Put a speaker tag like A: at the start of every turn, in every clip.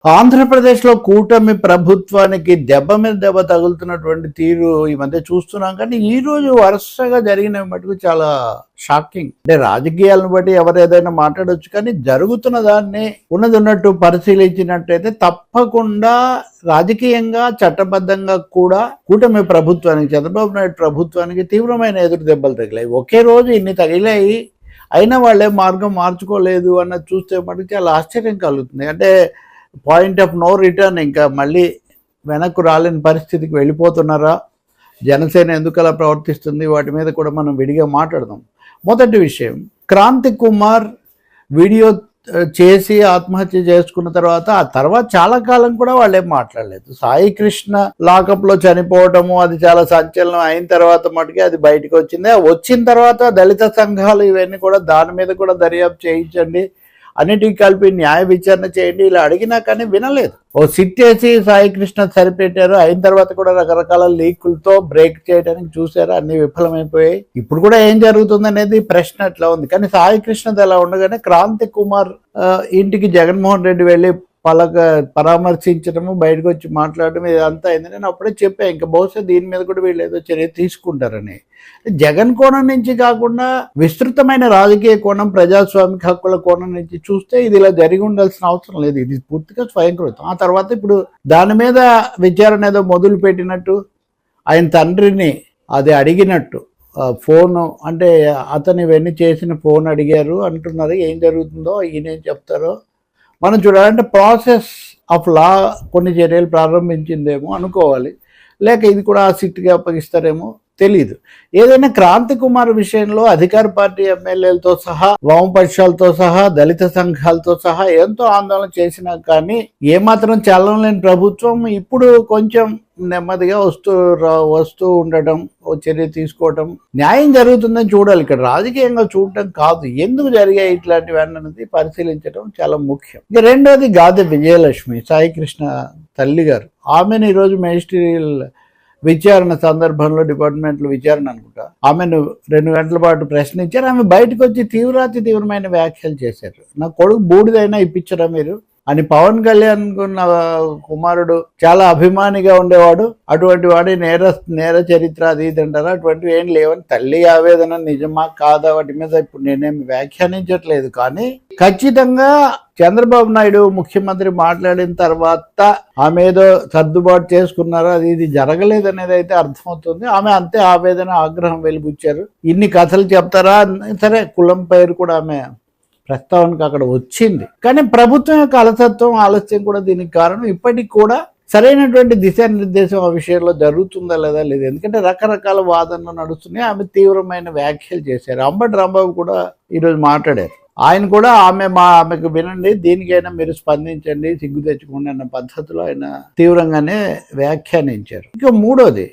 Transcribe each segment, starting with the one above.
A: ఆంధ్రప్రదేశ్లో కూటమి ప్రభుత్వానికి దెబ్బ మీద దెబ్బ తగులుతున్నటువంటి తీరు ఈ మధ్య చూస్తున్నాం. కానీ ఈ రోజు వరుసగా జరిగిన మటుకు చాలా షాకింగ్. అంటే రాజకీయాలను బట్టి ఎవరు ఏదైనా మాట్లాడవచ్చు, కానీ జరుగుతున్న దాన్ని ఉన్నది ఉన్నట్టు పరిశీలించినట్టయితే తప్పకుండా రాజకీయంగా చట్టబద్ధంగా కూడా కూటమి ప్రభుత్వానికి, చంద్రబాబు నాయుడు ప్రభుత్వానికి తీవ్రమైన ఎదురు దెబ్బలు తగిలాయి. ఒకే రోజు ఇన్ని తగిలాయి, అయినా వాళ్ళే మార్గం మార్చుకోలేదు అన్నది చూస్తే మటుకు చాలా ఆశ్చర్యం కలుగుతుంది. అంటే పాయింట్ ఆఫ్ నో రిటర్న్, ఇంకా మళ్ళీ వెనక్కు రాలేని పరిస్థితికి వెళ్ళిపోతున్నారా? జనసేన ఎందుకు అలా ప్రవర్తిస్తుంది? వాటి మీద కూడా మనం విడిగా మాట్లాడదాం. మొదటి విషయం, క్రాంతి కుమార్ వీడియో చేసి ఆత్మహత్య చేసుకున్న తర్వాత ఆ తర్వాత చాలా కాలం కూడా వాళ్ళేం మాట్లాడలేదు. సాయి కృష్ణ లాకప్లో చనిపోవటము అది చాలా సంచలనం అయిన తర్వాత మటుకే అది బయటకు వచ్చింది. వచ్చిన తర్వాత దళిత సంఘాలు ఇవన్నీ కూడా దాని మీద కూడా దర్యాప్తు చేయించండి, అన్నిటికీ కలిపి న్యాయ విచారణ చేయండి ఇలా అడిగినా కానీ వినలేదు. ఓ సిట్ వేసి సాయి కృష్ణ సరిపెట్టారు, అయిన తర్వాత కూడా రకరకాల లీకులతో బ్రేక్ చేయడానికి చూశారు, అన్ని విఫలమైపోయాయి. ఇప్పుడు కూడా ఏం జరుగుతుంది అనేది ప్రశ్న అట్లా ఉంది. కానీ సాయి కృష్ణది అలా ఉండగానే క్రాంతి కుమార్ ఇంటికి జగన్మోహన్ రెడ్డి వెళ్ళి పరామర్శించడము, బయటకు వచ్చి మాట్లాడడం ఇదంతా అయింది. నేను అప్పుడే చెప్పాను, ఇంకా బహుశా దీని మీద కూడా వీళ్ళు ఏదో చర్య తీసుకుంటారని. జగన్ కోణం నుంచి కాకుండా విస్తృతమైన రాజకీయ కోణం, ప్రజాస్వామిక హక్కుల కోణం నుంచి చూస్తే ఇది ఇలా జరిగి ఉండాల్సిన అవసరం లేదు. ఇది పూర్తిగా స్వయంకృతం. ఆ తర్వాత ఇప్పుడు దాని మీద విచారణ ఏదో మొదలు పెట్టినట్టు, ఆయన తండ్రిని అది అడిగినట్టు, ఫోను అంటే అతను ఇవన్నీ చేసిన ఫోన్ అడిగారు అంటున్నారు. ఏం జరుగుతుందో ఈయనేం చెప్తారో మనం చూడాలంటే ప్రాసెస్ ఆఫ్ లా కొన్ని చర్యలు ప్రారంభించిందేమో అనుకోవాలి, లేక ఇది కూడా ఆ సిట్గా అప్పగిస్తారేమో తెలీదు. ఏదైనా క్రాంతి కుమార్ విషయంలో అధికార పార్టీ ఎమ్మెల్యేలతో సహా, వామపక్షాలతో సహా, దళిత సంఘాలతో సహా ఎంతో ఆందోళన చేసినా కానీ ఏమాత్రం చలనం లేని ప్రభుత్వం ఇప్పుడు కొంచెం నెమ్మదిగా వస్తూ ఉండటం, ఓ చర్య తీసుకోవటం, న్యాయం జరుగుతుందని చూడాలి. ఇక్కడ రాజకీయంగా చూడటం కాదు, ఎందుకు జరిగాయి ఇట్లాంటివి అన్నది పరిశీలించడం చాలా ముఖ్యం. ఇక రెండోది గాదె విజయలక్ష్మి, సాయి కృష్ణ తల్లి గారు. ఆమెను ఈరోజు మెజిస్ట్రియల్ విచారణ సందర్భంలో, డిపార్ట్మెంట్లో విచారణ అనుకుంటా, ఆమెను 2 గంటల పాటు ప్రశ్నించారు. ఆమె బయటకు వచ్చి తీవ్రమైన వ్యాఖ్యలు చేశారు. నా కొడుకు బూడిదైనా ఇప్పించరా మీరు అని. పవన్ కళ్యాణ్ కుమారుడు చాలా అభిమానిగా ఉండేవాడు, అటువంటి వాడి నేర చరిత్ర అది ఇది అంటారా, అటువంటివి ఏం లేవని తల్లి ఆవేదన నిజమా కాదా వాటి మీద ఇప్పుడు నేనేమి వ్యాఖ్యానించట్లేదు. కానీ ఖచ్చితంగా చంద్రబాబు నాయుడు ముఖ్యమంత్రి మాట్లాడిన తర్వాత ఆమె ఏదో సర్దుబాటు చేసుకున్నారో అది ఇది జరగలేదనేది అయితే అర్థమవుతుంది. ఆమె అంతే ఆవేదన, ఆగ్రహం వెలిబుచ్చారు. ఇన్ని కథలు చెప్తారా? సరే, కులం పేరు కూడా ఆమె ప్రస్తావనకు అక్కడ వచ్చింది. కానీ ప్రభుత్వం యొక్క అలసత్వం, ఆలస్యం కూడా దీనికి కారణం. ఇప్పటికి కూడా సరైనటువంటి దిశానిర్దేశం ఆ విషయంలో జరుగుతుందా లేదా లేదు. ఎందుకంటే రకరకాల వాదనలు నడుస్తున్నాయి. ఆమె తీవ్రమైన వ్యాఖ్యలు చేశారు. అంబటి రాంబాబు కూడా ఈరోజు మాట్లాడారు. ఆయన కూడా ఆమెకు వినండి, దీనికైనా మీరు స్పందించండి, సిగ్గు తెచ్చుకోండి అన్న పద్ధతిలో ఆయన తీవ్రంగానే వ్యాఖ్యానించారు. ఇక మూడోది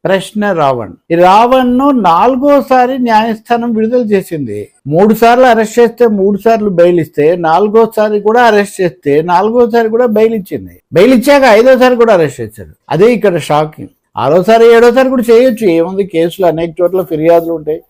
A: ప్రశ్న రావణ్. ఈ రావణ్ను 4వసారి న్యాయస్థానం విడుదల చేసింది. 3 సార్లు అరెస్ట్ చేస్తే 3 సార్లు బెయిల్ ఇస్తే, 4వసారి కూడా అరెస్ట్ చేస్తే 4వసారి కూడా బెయిల్ ఇచ్చింది. బెయిల్ ఇచ్చాక 5వసారి కూడా అరెస్ట్ చేశారు. అదే ఇక్కడ షాకింగ్. 6వసారి 7వసారి కూడా చేయొచ్చు, ఏముంది, కేసులు అనేక చోట్ల ఫిర్యాదులు ఉంటాయి.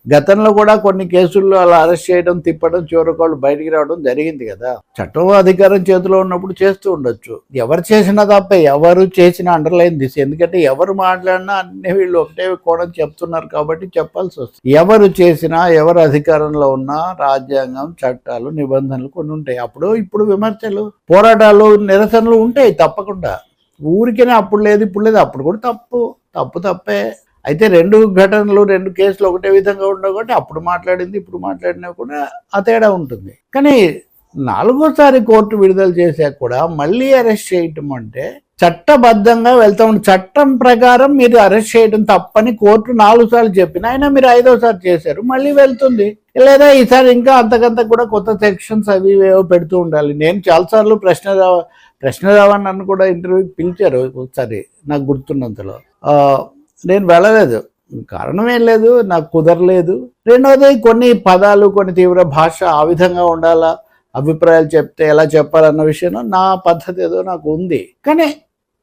A: గతంలో కూడా కొన్ని కేసుల్లో అలా అరెస్ట్ చేయడం, తిప్పడం, చివరికోళ్ళు బయటికి రావడం జరిగింది కదా. చట్టం అధికారం చేతిలో ఉన్నప్పుడు చేస్తూ ఉండొచ్చు. ఎవరు చేసినా తప్పే, ఎవరు చేసినా అండర్లైన్ దిస్. ఎందుకంటే ఎవరు మాట్లాడినా అన్ని వీళ్ళు ఒకటే కోణం చెప్తున్నారు కాబట్టి చెప్పాల్సి వస్తుంది. ఎవరు చేసినా, ఎవరు అధికారంలో ఉన్నా రాజ్యాంగం, చట్టాలు, నిబంధనలు కొన్ని ఉంటాయి. అప్పుడు ఇప్పుడు విమర్శలు, పోరాటాలు, నిరసనలు ఉంటాయి తప్పకుండా. ఊరికైనా అప్పుడు లేదు ఇప్పుడు లేదు, అప్పుడు కూడా తప్పే. అయితే 2 ఘటనలు, 2 కేసులు ఒకటే విధంగా ఉండవు కాబట్టి అప్పుడు మాట్లాడింది ఇప్పుడు మాట్లాడినా కూడా ఆ తేడా ఉంటుంది. కానీ 4వసారి కోర్టు విడుదల చేశాక కూడా మళ్ళీ అరెస్ట్ చేయటం అంటే చట్టబద్ధంగా వెళ్తాం. చట్టం ప్రకారం మీరు అరెస్ట్ చేయడం తప్పని కోర్టు 4 సార్లు చెప్పిన అయినా మీరు 5వసారి చేశారు, మళ్ళీ వెళ్తుంది. లేదా ఈసారి ఇంకా అంతకంత కూడా కొత్త సెక్షన్స్ అవి ఏవో పెడుతూ ఉండాలి. నేను చాలాసార్లు ప్రశ్న రావణ్ నన్ను కూడా ఇంటర్వ్యూకి పిలిచారు ఒకసారి, నాకు గుర్తున్నంతలో. నేను వెళ్ళలేదు, కారణం ఏం లేదు, నాకు కుదరలేదు. రెండవది కొన్ని పదాలు, కొన్ని తీవ్ర భాష ఆ విధంగా ఉండాలా, అభిప్రాయాలు చెప్తే ఎలా చెప్పాలన్న విషయంలో నా పద్ధతి ఏదో నాకు ఉంది. కానీ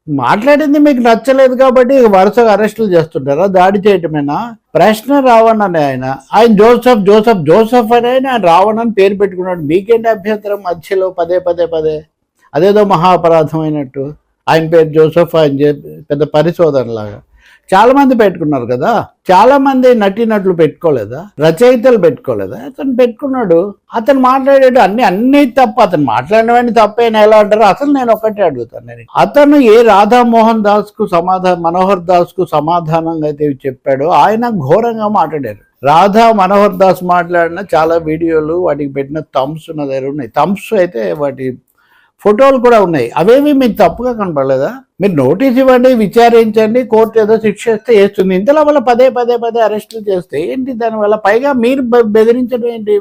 A: మాట్లాడింది మీకు నచ్చలేదు కాబట్టి వరుసగా అరెస్టులు చేస్తుంటారా? దాడి చేయటమేనా? ప్రశ్న రావణ్ అని ఆయన జోసఫ్ అని ఆయన రావణ్ అని పేరు పెట్టుకున్నాడు. మీకేంటి అభ్యంతరం మధ్యలో పదే అదేదో మహా అపరాధం అయినట్టు. ఆయన పేరు జోసెఫ్, ఆయన పెద్ద పరిశోధనలాగా చాలామంది పెట్టుకున్నారు కదా. చాలామంది నటీనటులు పెట్టుకోలేదా, రచయితలు పెట్టుకోలేదా? అతను పెట్టుకున్నాడు. అతను మాట్లాడాడు అన్ని తప్పు. అతను మాట్లాడినవన్నీ తప్పైనా ఎలా అంటారు? అసలు నేను ఒక్కటే అడుగుతాను, అతను ఏ రాధామోహన్ దాస్కు మనోహర్ దాస్కు సమాధానంగా అయితే చెప్పాడో ఆయన ఘోరంగా మాట్లాడారు. రాధా మనోహర్ దాస్ మాట్లాడిన చాలా వీడియోలు, వాటికి పెట్టిన థంబ్స్ ఉన్న దగ్గర ఉన్నాయి. థంబ్స్ అయితే వాటి ఫోటోలు కూడా ఉన్నాయి. అవేవి మీకు తప్పుగా కనపడలేదా? మీరు నోటీస్ ఇవ్వండి, విచారించండి, కోర్టు ఏదో శిక్ష చేస్తే వేస్తుంది. ఇంతలో వల్ల పదే అరెస్టులు చేస్తే ఏంటి దానివల్ల? పైగా మీరు బెదిరించడం ఏంటి?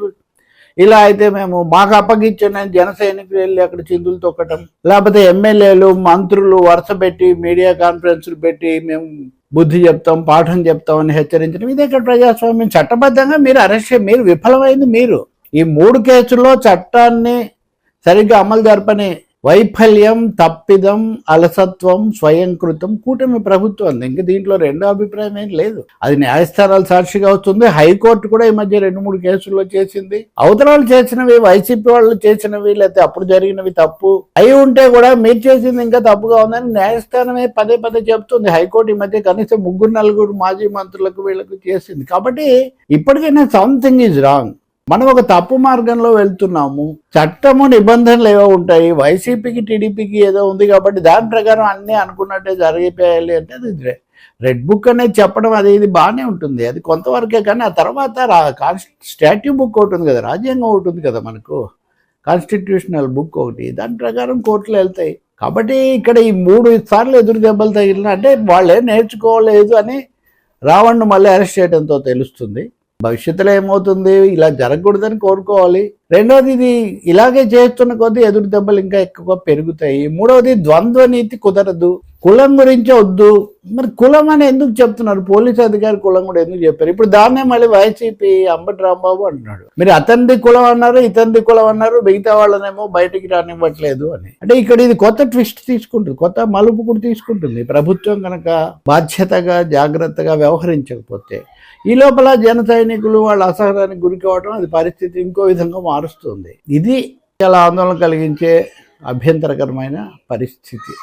A: ఇలా అయితే మేము మాకు అప్పగించిన జన సైనికులు వెళ్ళి అక్కడ చిందులు తొక్కటం, లేకపోతే ఎమ్మెల్యేలు మంత్రులు వరుస పెట్టి మీడియా కాన్ఫరెన్స్లు పెట్టి మేము బుద్ధి చెప్తాం, పాఠం చెప్తామని హెచ్చరించడం, ఇదే ఇక్కడ ప్రజాస్వామ్యం. చట్టబద్ధంగా మీరు మీరు విఫలమైంది మీరు. ఈ 3 కేసుల్లో చట్టాన్ని సరిగ్గా అమలు జరపని వైఫల్యం, తప్పిదం, అలసత్వం, స్వయంకృతం కూటమి ప్రభుత్వం. ఇంక దీంట్లో రెండో అభిప్రాయం ఏం లేదు. అది న్యాయస్థానాలు సాక్షిగా వస్తుంది. హైకోర్టు కూడా ఈ మధ్య 2-3 కేసుల్లో చేసింది. అవతరాలు చేసినవి, వైసీపీ వాళ్ళు చేసినవి, లేకపోతే అప్పుడు జరిగినవి తప్పు అయి ఉంటే కూడా మీరు చేసింది ఇంకా తప్పుగా ఉందని న్యాయస్థానమే పదే చెప్తుంది. హైకోర్టు ఈ మధ్య కనీసం 3-4 మాజీ మంత్రులకు వీళ్ళకు చేసింది. కాబట్టి ఇప్పటికైనా సంథింగ్ ఈజ్ రాంగ్. మనం ఒక తప్పు మార్గంలో వెళ్తున్నాము. చట్టము నిబంధనలు ఏవో ఉంటాయి. వైసీపీకి టీడీపీకి ఏదో ఉంది కాబట్టి దాని ప్రకారం అన్నీ అనుకున్నట్టే జరిగిపోయాలి అంటే అది రెడ్ బుక్ అనేది చెప్పడం అది ఇది బాగానే ఉంటుంది. అది కొంతవరకే. కానీ ఆ తర్వాత స్టాట్యూ బుక్ ఒకటి ఉంది కదా, రాజ్యాంగం ఒకటి ఉంది కదా మనకు, కాన్స్టిట్యూషనల్ బుక్ ఒకటి, దాని ప్రకారం కోర్టులు వెళ్తాయి. కాబట్టి ఇక్కడ ఈ 3 సార్లు ఎదురు దెబ్బలు తగిలిన అంటే వాళ్ళే నేర్చుకోలేదు అని రావణ్ను మళ్ళీ అరెస్ట్ చేయడంతో తెలుస్తుంది. భవిష్యత్తులో ఏమవుతుంది, ఇలా జరగకూడదని కోరుకోవాలి. రెండవది, ఇది ఇలాగే చేస్తున్న కొద్దీ ఎదురు దెబ్బలు ఇంకా ఎక్కువ పెరుగుతాయి. మూడవది, ద్వంద్వ నీతి కుదరదు. కులం గురించి వద్దు. మరి కులం అని ఎందుకు చెప్తున్నారు? పోలీసు అధికారి కులం కూడా ఎందుకు చెప్పారు? ఇప్పుడు దాన్నే మళ్ళీ వైసీపీ అంబటి రాంబాబు అంటున్నాడు, మీరు అతనిది కులం అన్నారు, ఇతనిది కులం అన్నారు, మిగతా వాళ్ళనేమో బయటికి రానివ్వట్లేదు అని. అంటే ఇక్కడ ఇది కొత్త ట్విస్ట్ తీసుకుంటుంది, కొత్త మలుపు కూడా తీసుకుంటుంది ప్రభుత్వం కనుక బాధ్యతగా జాగ్రత్తగా వ్యవహరించకపోతే. ఈ లోపల జన సైనికులు వాళ్ళ అసహనానికి గురి కావడం, అది పరిస్థితి ఇంకో విధంగా మారుస్తుంది. ఇది చాలా ఆందోళన కలిగించే అభ్యంతరకరమైన పరిస్థితి.